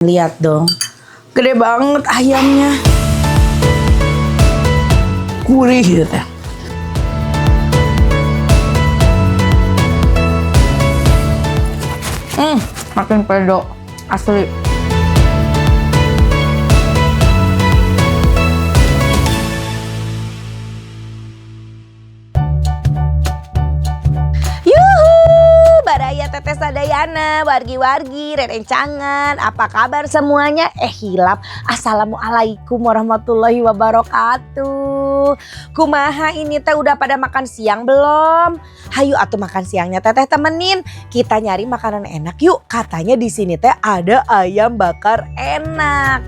Lihat dong, gede banget ayamnya, gurih gitu teh. Makin pedo asli. Baraya Teteh Sadayana, wargi-wargi, rerencangan, apa kabar semuanya? Hilap, assalamualaikum warahmatullahi wabarakatuh. Kumaha ini teh udah pada makan siang belum? Hayu atuh makan siangnya Teteh temenin. Kita nyari makanan enak yuk. Katanya di sini teh ada ayam bakar enak.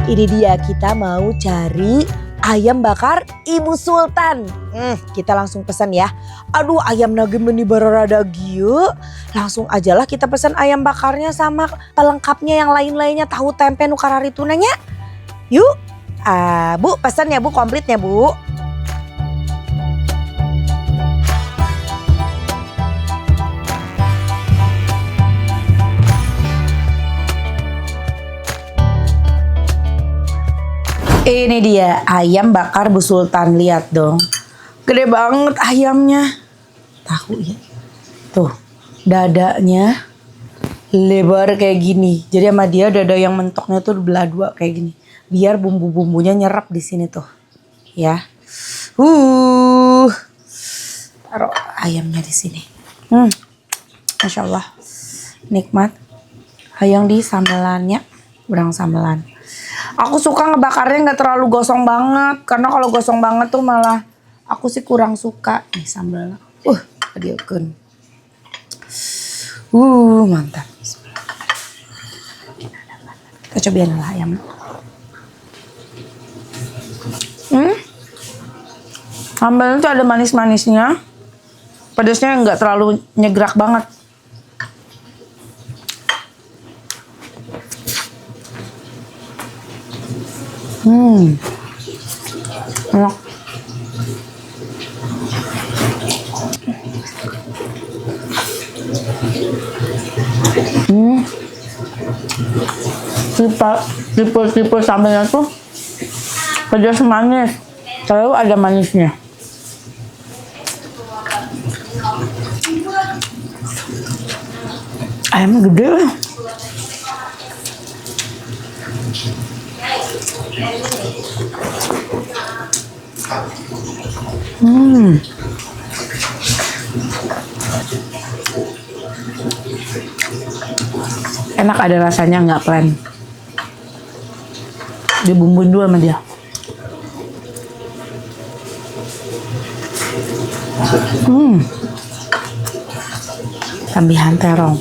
Ini dia, kita mau cari ayam bakar Ibu Sultan. Kita langsung pesan ya. Aduh, ayam nage meni bararada gieu. Langsung ajalah kita pesan ayam bakarnya sama pelengkapnya yang lain-lainnya, tahu tempe nu kararituna nya. Yuk. Bu, pesan ya Bu, komplitnya Bu. Ini dia ayam bakar Bu Sultan, lihat dong, gede banget ayamnya. Tahu ya, tuh dadanya lebar kayak gini. Jadi sama dia dada yang mentoknya tuh belah dua kayak gini, biar bumbu-bumbunya nyerap di sini tuh, ya. Taruh ayamnya di sini. Masya Allah, nikmat. Hayang di sambelannya, urang sambelan. Aku suka ngebakarnya nggak terlalu gosong banget, karena kalau gosong banget tuh malah aku sih kurang suka. Nih sambalnya, adieukeun. Mantap. Kita cobain lah ayam. Sambalnya tuh ada manis-manisnya, pedasnya nggak terlalu nyegrak banget. Enak. Tipe sambalnya tuh pedas manis, selalu ada manisnya. Ayamnya gede lah. Enak, ada rasanya, nggak plain. Dibumbuin dulu sama dia. Tambihan terong.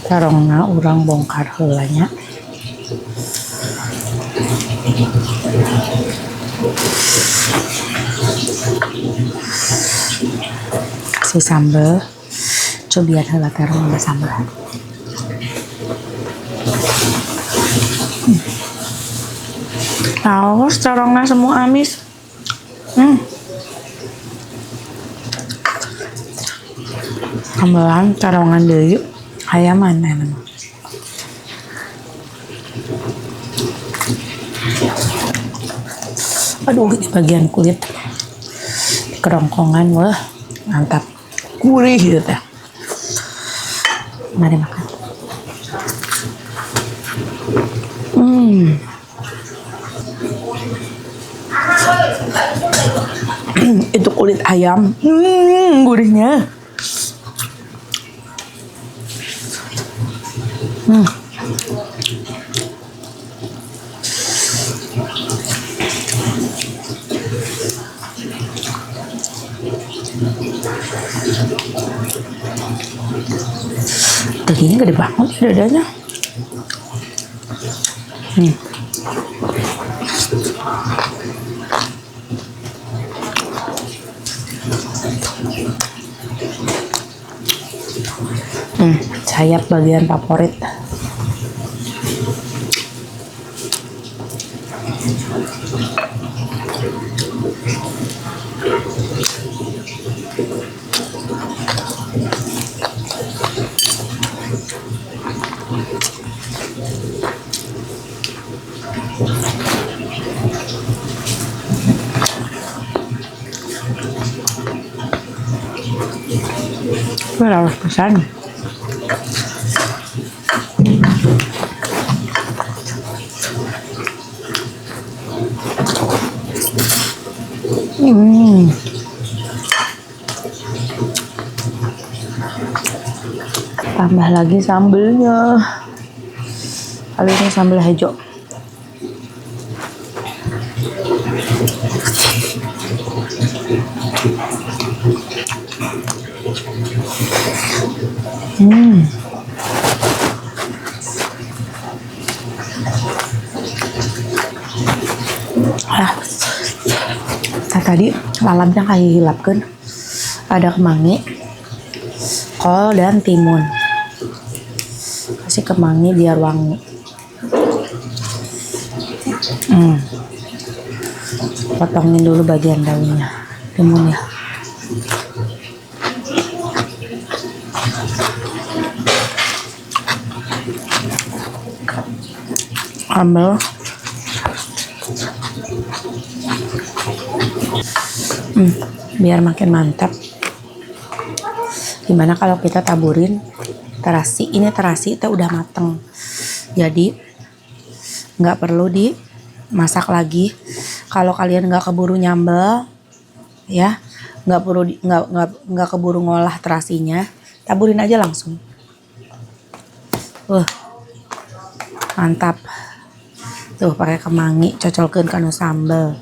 Terongna urang bongkar heulanya. Kasih sambal, cobian heula terong sama sambal. Awas terongnya semua amis. Sambalan terongan deui, ayaman enak. Aduh, ini bagian kulit kerongkongan, wah mantap, gurih gitu teh. Mari makan. Itu kulit ayam, gurihnya. Dagingnya gede banget ya dadanya. Sayap bagian favorit. Gue harus pesan. Tambah lagi sambelnya. Kali ini sambal hijau. Tadi lalapnya kayak hilapkan. Ada kemangi, kol dan timun. Kasih kemangi biar wangi. Potongin dulu bagian daunnya, timunnya. Ambil. Biar makin mantap. Gimana kalau kita taburin terasi? Ini terasi itu udah mateng, jadi nggak perlu dimasak lagi. Kalau kalian nggak keburu nyambel, ya nggak keburu ngolah terasinya, taburin aja langsung. Mantap. Tuh pakai kemangi, cocolkeun kanu sambel.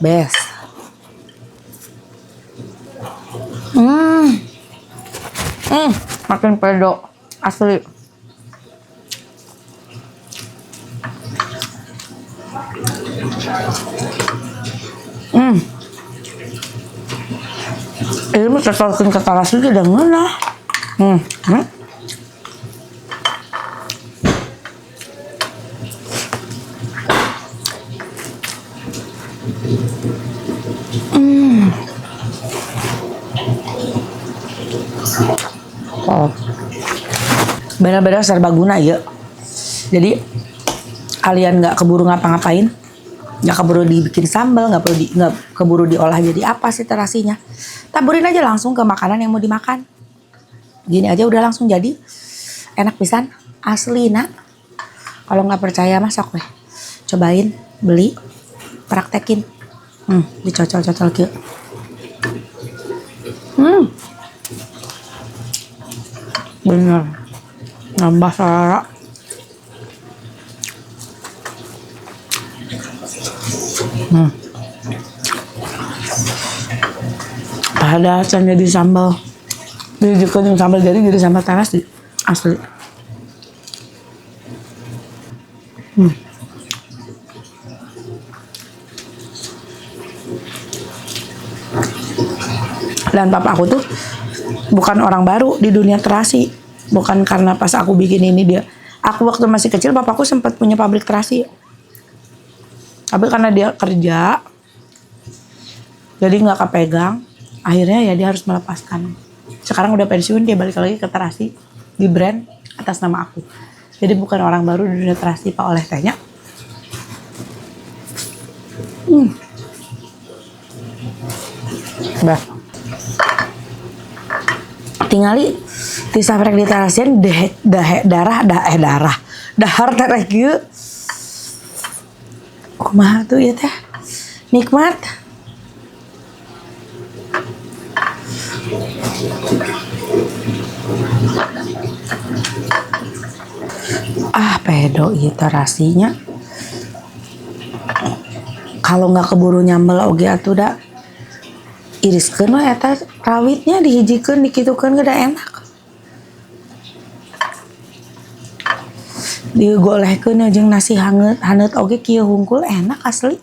Best. Makin pedo asli. Ini mah cocolkeun ke terasi udah ngeunah. Benar-benar serbaguna ya. Jadi kalian nggak keburu ngapa-ngapain, nggak keburu dibikin sambal, nggak keburu diolah jadi apa sih terasinya. Taburin aja langsung ke makanan yang mau dimakan. Gini aja udah langsung jadi. Enak pisan, asli nak. Kalau nggak percaya masak weh, cobain, beli, praktekin. Dicocol-cocol gitu. Bener, nambah selera. Ada jadi sambal. Jadi yang sambal jadi sambal terasi asli. Dan papa aku tuh bukan orang baru di dunia terasi. Bukan karena pas aku bikin ini dia. Aku waktu masih kecil papaku sempat punya pabrik terasi. Tapi karena dia kerja, jadi nggak kepegang. Akhirnya ya dia harus melepaskan. Sekarang udah pensiun, dia balik lagi ke terasi di brand atas nama aku. Jadi bukan orang baru di dunia terasi, Pak Oleh tanya. Bah. Tingali disaprek di terasian dahar terek kieu. Kumaha tuh ya teh? Nikmat. Pedo ieu terasinya. Kalau nggak keburu nyambel oge atuh da iriskeun we eta rawitnya dihijikeun dikitukeun ge da enak. Digolehkeun jeung nasi hangat oge kieu hungkul enak asli.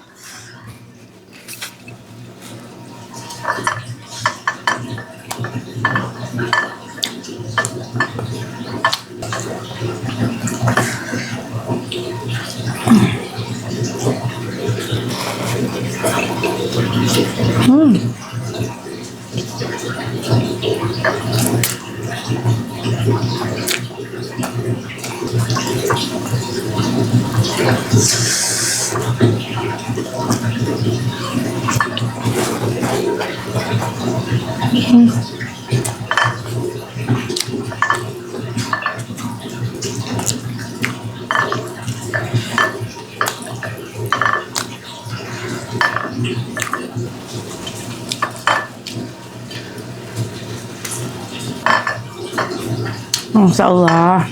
Masya Allah,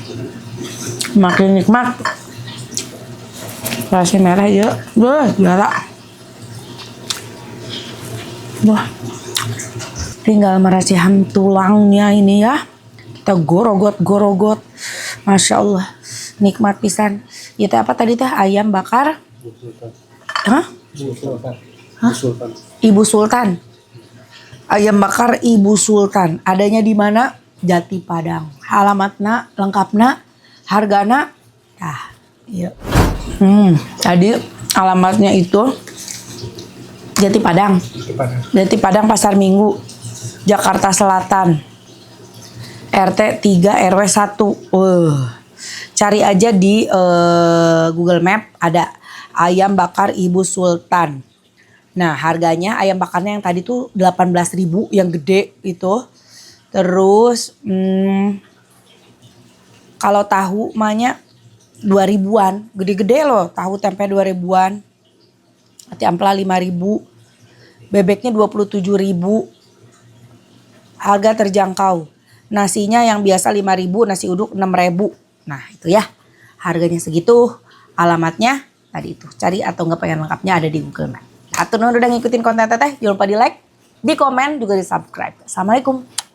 makin nikmat. Nasi merah ya, juara. Wah, tinggal merasihan tulangnya ini ya. Kita gorogot. Masya Allah, nikmat pisan. Itu apa tadi teh? Ayam bakar? Hah? Ibu Sultan. Ayam bakar Ibu Sultan. Adanya di mana? Jati Padang. Alamatna, lengkapna, hargana. Nah, iya. Tadi alamatnya itu Jati Padang. Jati Padang Pasar Minggu, Jakarta Selatan. RT 3 RW 1. Cari aja di Google Map, ada ayam bakar Ibu Sultan. Nah, harganya ayam bakarnya yang tadi tuh 18.000 yang gede itu. Terus kalau tahu mahnya 2.000-an. Gede-gede loh, tahu tempe 2.000-an. Ati ampela 5.000. Bebeknya 27.000. Harga terjangkau. Nasinya yang biasa 5.000, nasi uduk 6.000. Nah, itu ya. Harganya segitu. Alamatnya tadi itu. Cari atau enggak pengen lengkapnya ada di Google Map. Atur nuhun udah ngikutin konten teteh. Jangan lupa di like, di komen, juga di subscribe. Assalamualaikum.